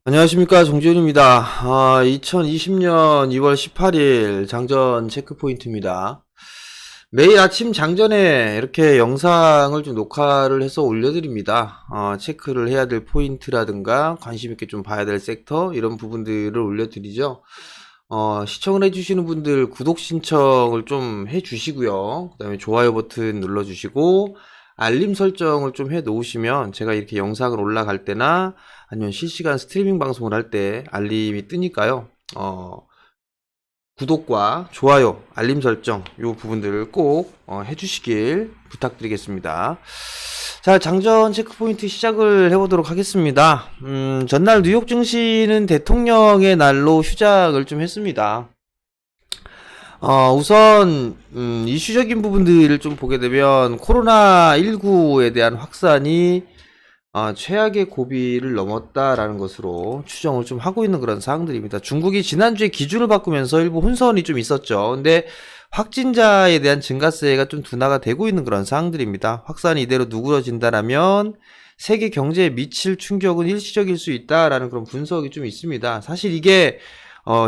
안녕하십니까, 정지훈입니다. 2020년 2월 18일 장전 체크포인트입니다. 매일 아침 장전에 이렇게 영상을 좀 녹화를 해서 올려드립니다. 체크를 해야 될 포인트라든가 관심 있게 좀 봐야 될 섹터 이런 부분들을 올려드리죠. 시청을 해주시는 분들 구독 신청을 좀 해주시고요. 그 다음에 좋아요 버튼 눌러주시고 알림 설정을 좀 해 놓으시면 제가 이렇게 영상을 올라갈 때나 아니면 실시간 스트리밍 방송을 할 때 알림이 뜨니까요. 구독과 좋아요, 알림 설정 요 부분들을 꼭 해주시길 부탁드리겠습니다. 자, 장전 체크포인트 시작을 해보도록 하겠습니다. 전날 뉴욕 증시는 대통령의 날로 휴장을 좀 했습니다. 우선 이슈적인 부분들을 좀 보게 되면 코로나19에 대한 확산이 최악의 고비를 넘었다라는 것으로 추정을 좀 하고 있는 그런 사항들입니다. 중국이 지난주에 기준을 바꾸면서 일부 혼선이 좀 있었죠. 근데 확진자에 대한 증가세가 좀 둔화가 되고 있는 그런 사항들입니다. 확산이 이대로 누그러진다라면 세계 경제에 미칠 충격은 일시적일 수 있다라는 그런 분석이 좀 있습니다. 사실 이게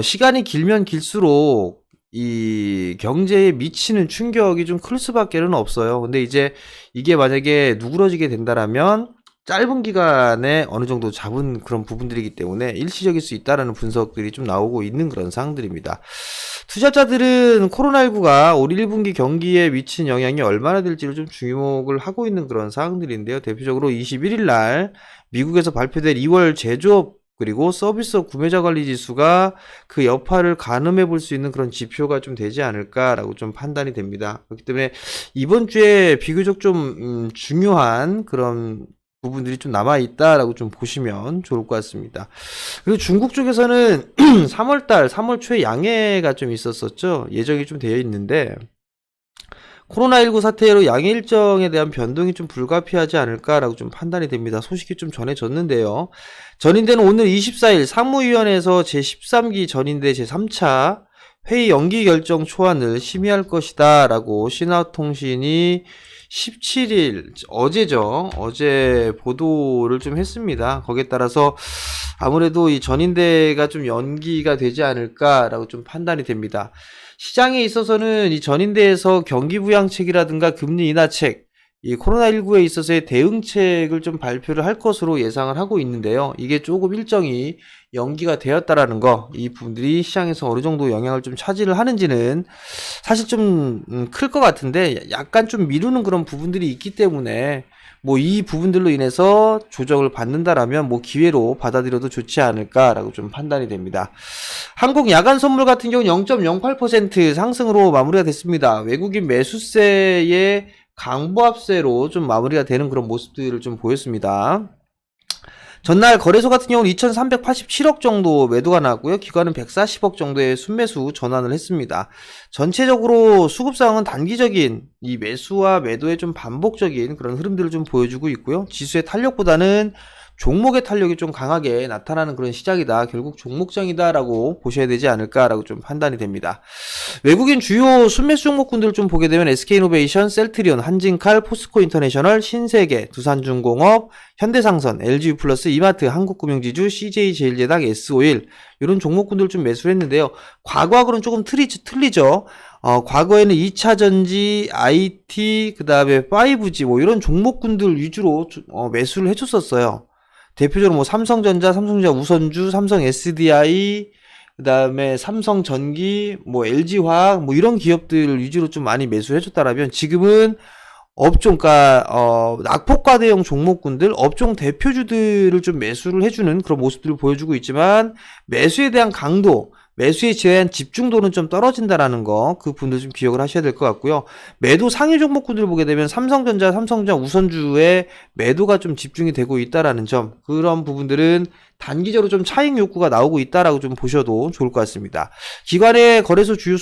시간이 길면 길수록 이 경제에 미치는 충격이 좀 클 수밖에는 없어요. 근데 이제 이게 만약에 누그러지게 된다라면 짧은 기간에 어느 정도 잡은 그런 부분들이기 때문에 일시적일 수 있다라는 분석들이 좀 나오고 있는 그런 사항들입니다. 투자자들은 코로나19가 올 1분기 경기에 미친 영향이 얼마나 될지를 좀 주목을 하고 있는 그런 사항들인데요. 대표적으로 21일 날 미국에서 발표될 2월 제조업 그리고 서비스업 구매자 관리 지수가 그 여파를 가늠해 볼 수 있는 그런 지표가 좀 되지 않을까라고 좀 판단이 됩니다. 그렇기 때문에 이번 주에 비교적 좀 중요한 그런 부분들이 좀 남아있다라고 좀 보시면 좋을 것 같습니다. 그리고 중국 쪽에서는 3월 초에 양해가 좀 있었었죠. 예정이 좀 되어 있는데 코로나19 사태로 양해 일정에 대한 변동이 좀 불가피하지 않을까라고 좀 판단이 됩니다. 소식이 좀 전해졌는데요. 전인대는 오늘 24일 상무위원회에서 제13기 전인대 제3차 회의 연기 결정 초안을 심의할 것이다 라고 신화통신이 17일 어제 보도를 좀 했습니다. 거기에 따라서 아무래도 이 전인대가 좀 연기가 되지 않을까라고 좀 판단이 됩니다. 시장에 있어서는 이 전인대에서 경기 부양책이라든가 금리 인하책, 이 코로나19에 있어서의 대응책을 좀 발표를 할 것으로 예상을 하고 있는데요. 이게 조금 일정이 연기가 되었다라는 거, 이 부분들이 시장에서 어느 정도 영향을 좀 차지를 하는지는 사실 좀 클 것 같은데 약간 좀 미루는 그런 부분들이 있기 때문에 뭐 이 부분들로 인해서 조정을 받는다라면 뭐 기회로 받아들여도 좋지 않을까라고 좀 판단이 됩니다. 한국 야간 선물 같은 경우는 0.08% 상승으로 마무리가 됐습니다. 외국인 매수세의 강보합세로 좀 마무리가 되는 그런 모습들을 좀 보였습니다. 전날 거래소 같은 경우는 2387억 정도 매도가 나왔고요. 기관은 140억 정도의 순매수 전환을 했습니다. 전체적으로 수급상은 단기적인 이 매수와 매도의 좀 반복적인 그런 흐름들을 좀 보여주고 있고요. 지수의 탄력보다는 종목의 탄력이 좀 강하게 나타나는 그런 시장이다. 결국 종목장이다라고 보셔야 되지 않을까라고 좀 판단이 됩니다. 외국인 주요 순매수 종목군들을 좀 보게 되면 SK이노베이션, 셀트리온, 한진칼, 포스코인터내셔널, 신세계, 두산중공업, 현대상선, LG유플러스, 이마트, 한국금융지주, CJ제일제당, S51 이런 종목군들 좀 매수를 했는데요. 과거하고는 조금 틀리죠. 과거에는 2차전지, IT, 그 다음에 5G 뭐 이런 종목군들 위주로 매수를 해줬었어요. 대표적으로 뭐 삼성전자, 삼성전자 우선주, 삼성 SDI, 그 다음에 삼성전기, 뭐 LG화학 뭐 이런 기업들 위주로 좀 많이 매수를 해줬다라면 지금은 낙폭과대형 종목군들, 업종 대표주들을 좀 매수를 해주는 그런 모습들을 보여주고 있지만 매수에 대한 강도, 매수에 대한 집중도는 좀 떨어진다라는 거, 그 분들 좀 기억을 하셔야 될 것 같고요. 매도 상위 종목군들을 보게 되면 삼성전자 우선주의 매도가 좀 집중이 되고 있다라는 점, 그런 부분들은 단기적으로 좀 차익 욕구가 나오고 있다라고 좀 보셔도 좋을 것 같습니다. 기관의 거래소 주요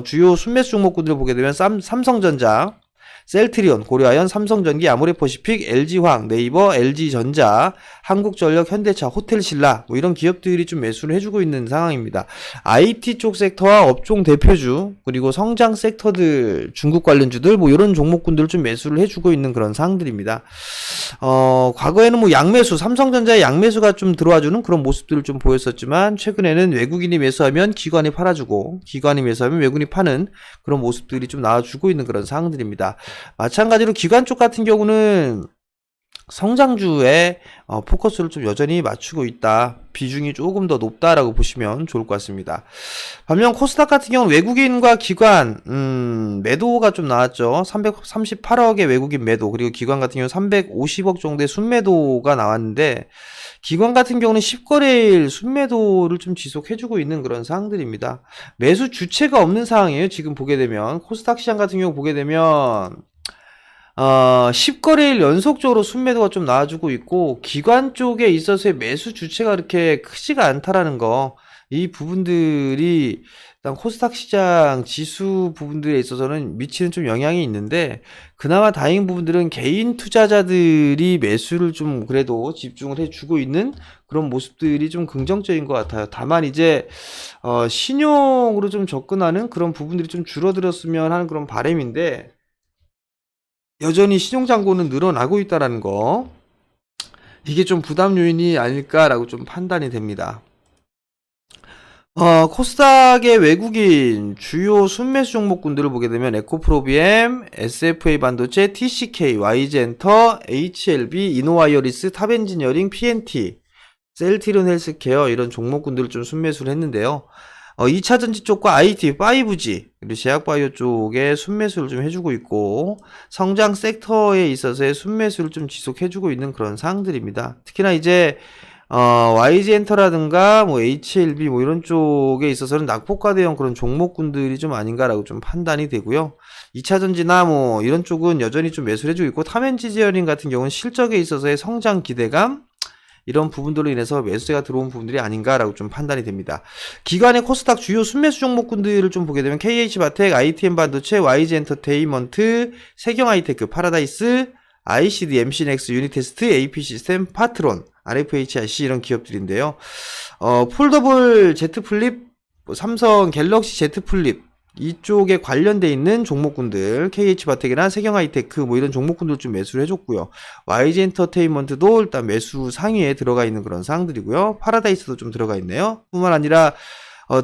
주요 순매수 종목군들을 보게 되면 삼성전자, 셀트리온, 고려아연, 삼성전기, 아모레퍼시픽, LG화학, 네이버, LG전자, 한국전력, 현대차, 호텔신라 뭐 이런 기업들이 좀 매수를 해주고 있는 상황입니다. IT 쪽 섹터와 업종 대표주 그리고 성장 섹터들, 중국 관련주들 뭐 이런 종목군들을 좀 매수를 해주고 있는 그런 상황들입니다. 과거에는 뭐 양매수, 삼성전자의 양매수가 좀 들어와주는 그런 모습들을 좀 보였었지만 최근에는 외국인이 매수하면 기관이 팔아주고 기관이 매수하면 외국인이 파는 그런 모습들이 좀 나와주고 있는 그런 상황들입니다. 마찬가지로 기관 쪽 같은 경우는 성장주에 포커스를 좀 여전히 맞추고 있다. 비중이 조금 더 높다라고 보시면 좋을 것 같습니다. 반면 코스닥 같은 경우는 외국인과 기관 매도가 좀 나왔죠. 338억의 외국인 매도 그리고 기관 같은 경우는 350억 정도의 순매도가 나왔는데 기관 같은 경우는 10거래일 순매도를 좀 지속해주고 있는 그런 상황들입니다. 매수 주체가 없는 상황이에요. 지금 보게 되면 코스닥 시장 같은 경우 보게 되면 10거래일 연속적으로 순매도가 좀 나와주고 있고 기관 쪽에 있어서의 매수 주체가 그렇게 크지가 않다라는 거, 이 부분들이 일단 코스닥 시장 지수 부분들에 있어서는 미치는 좀 영향이 있는데 그나마 다행인 부분들은 개인 투자자들이 매수를 좀 그래도 집중을 해주고 있는 그런 모습들이 좀 긍정적인 것 같아요. 다만 이제 신용으로 좀 접근하는 그런 부분들이 좀 줄어들었으면 하는 그런 바람인데 여전히 신용잔고는 늘어나고 있다라는 거, 이게 좀 부담 요인이 아닐까라고 좀 판단이 됩니다. 코스닥의 외국인 주요 순매수 종목군들을 보게 되면 에코프로비엠, SFA 반도체, TCK, YG엔터, HLB, 이노와이어리스, 탑엔지니어링, PNT, 셀트리온 헬스케어 이런 종목군들을 좀 순매수를 했는데요. 2차전지 쪽과 IT, 5G, 그리고 제약바이오 쪽에 순매수를 좀 해주고 있고 성장 섹터에 있어서의 순매수를 좀 지속해주고 있는 그런 사항들입니다. 특히나 이제 YG엔터라든가 뭐 HLB 뭐 이런 쪽에 있어서는 낙폭과대형 그런 종목군들이 좀 아닌가라고 좀 판단이 되고요. 2차전지나 뭐 이런 쪽은 여전히 좀 매수를 해주고 있고 탐엔지지어링 같은 경우는 실적에 있어서의 성장 기대감 이런 부분들로 인해서 매수세가 들어온 부분들이 아닌가라고 좀 판단이 됩니다. 기관의 코스닥 주요 순매수 종목군들을 좀 보게 되면 KH바텍, ITM 반도체, YG엔터테인먼트, 세경하이테크, 파라다이스, ICD, MC넥스, 유니테스트, AP시스템, 파트론, RFHIC 이런 기업들인데요. 폴더블 Z 플립, 삼성 갤럭시 Z 플립 이쪽에 관련돼 있는 종목군들 KH바텍이나 세경하이테크 뭐 이런 종목군들 좀 매수를 해줬고요. YG엔터테인먼트도 일단 매수 상위에 들어가 있는 그런 사항들이고요. 파라다이스도 좀 들어가 있네요. 뿐만 아니라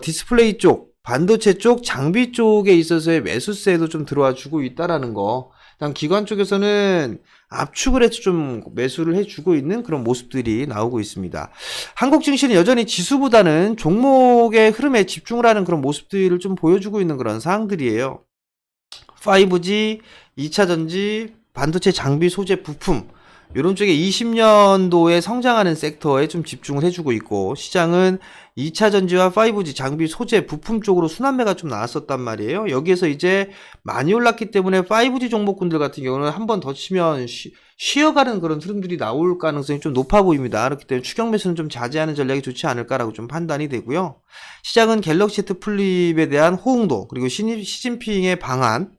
디스플레이 쪽, 반도체 쪽, 장비 쪽에 있어서의 매수세도 좀 들어와 주고 있다라는 거. 일단 기관 쪽에서는 압축을 해서 좀 매수를 해주고 있는 그런 모습들이 나오고 있습니다. 한국 증시는 여전히 지수보다는 종목의 흐름에 집중을 하는 그런 모습들을 좀 보여주고 있는 그런 사항들이에요. 5G, 2차전지, 반도체 장비 소재 부품 이런 쪽에 20년도에 성장하는 섹터에 좀 집중을 해주고 있고 시장은 2차 전지와 5G 장비 소재 부품 쪽으로 순환매가 좀 나왔었단 말이에요. 여기에서 이제 많이 올랐기 때문에 5G 종목군들 같은 경우는 한 번 더 치면 쉬어가는 그런 흐름들이 나올 가능성이 좀 높아 보입니다. 그렇기 때문에 추격 매수는 좀 자제하는 전략이 좋지 않을까라고 좀 판단이 되고요. 시장은 갤럭시 Z 플립에 대한 호응도 그리고 시진핑의 방한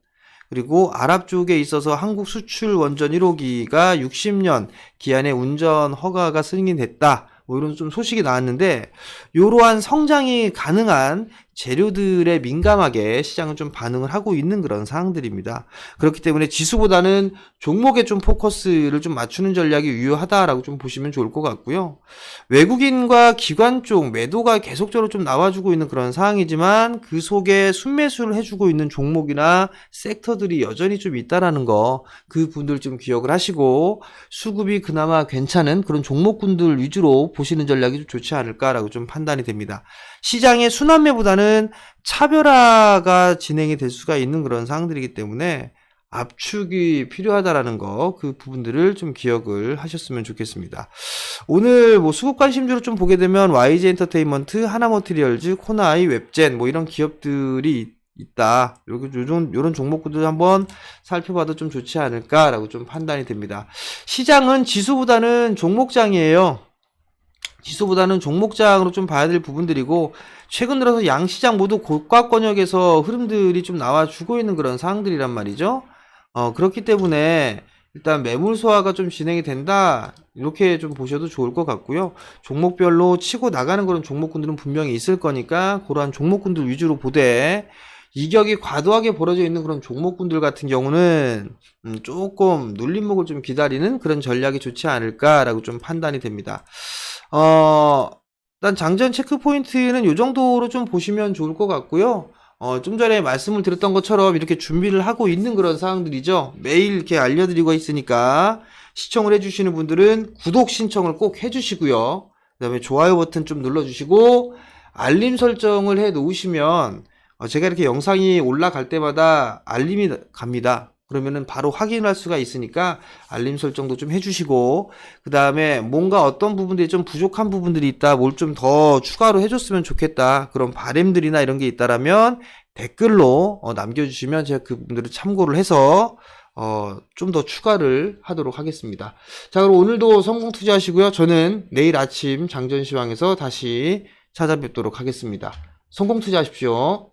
그리고 아랍 쪽에 있어서 한국 수출 원전 1호기가 60년 기한의 운전 허가가 승인됐다. 뭐 이런 좀 소식이 나왔는데 이러한 성장이 가능한 재료들에 민감하게 시장은 좀 반응을 하고 있는 그런 상황들입니다. 그렇기 때문에 지수보다는 종목에 좀 포커스를 좀 맞추는 전략이 유효하다라고 좀 보시면 좋을 것 같고요. 외국인과 기관 쪽 매도가 계속적으로 좀 나와주고 있는 그런 상황이지만 그 속에 순매수를 해주고 있는 종목이나 섹터들이 여전히 좀 있다라는 거, 그 분들 좀 기억을 하시고 수급이 그나마 괜찮은 그런 종목군들 위주로 보시는 전략이 좀 좋지 않을까라고 좀 판단이 됩니다. 시장의 순환매보다는 차별화가 진행이 될 수가 있는 그런 상황들이기 때문에 압축이 필요하다라는 거, 그 부분들을 좀 기억을 하셨으면 좋겠습니다. 오늘 뭐 수급 관심주로 좀 보게 되면 YG 엔터테인먼트, 하나머티리얼즈, 코나이, 웹젠 뭐 이런 기업들이 있다. 요런 종목들을 한번 살펴봐도 좀 좋지 않을까라고 좀 판단이 됩니다. 시장은 지수보다는 종목장이에요. 지수보다는 종목장으로 좀 봐야 될 부분들이고 최근 들어서 양시장 모두 고가 권역에서 흐름들이 좀 나와주고 있는 그런 상황들이란 말이죠. 그렇기 때문에 일단 매물 소화가 좀 진행이 된다. 이렇게 좀 보셔도 좋을 것 같고요. 종목별로 치고 나가는 그런 종목군들은 분명히 있을 거니까 그러한 종목군들 위주로 보되 이격이 과도하게 벌어져 있는 그런 종목군들 같은 경우는 조금 눌림목을 좀 기다리는 그런 전략이 좋지 않을까라고 좀 판단이 됩니다. 일단 장전 체크 포인트는 이 정도로 좀 보시면 좋을 것 같고요. 좀 전에 말씀을 드렸던 것처럼 이렇게 준비를 하고 있는 그런 사항들이죠. 매일 이렇게 알려드리고 있으니까 시청을 해주시는 분들은 구독 신청을 꼭 해주시고요. 그 다음에 좋아요 버튼 좀 눌러주시고 알림 설정을 해 놓으시면 제가 이렇게 영상이 올라갈 때마다 알림이 갑니다. 그러면은 바로 확인할 수가 있으니까 알림 설정도 좀 해주시고 그 다음에 뭔가 어떤 부분들이 좀 부족한 부분들이 있다, 뭘 좀 더 추가로 해줬으면 좋겠다, 그런 바램들이나 이런 게 있다라면 댓글로 남겨주시면 제가 그 부분들을 참고를 해서 좀 더 추가를 하도록 하겠습니다. 자, 그럼 오늘도 성공 투자하시고요. 저는 내일 아침 장전시황에서 다시 찾아뵙도록 하겠습니다. 성공 투자하십시오.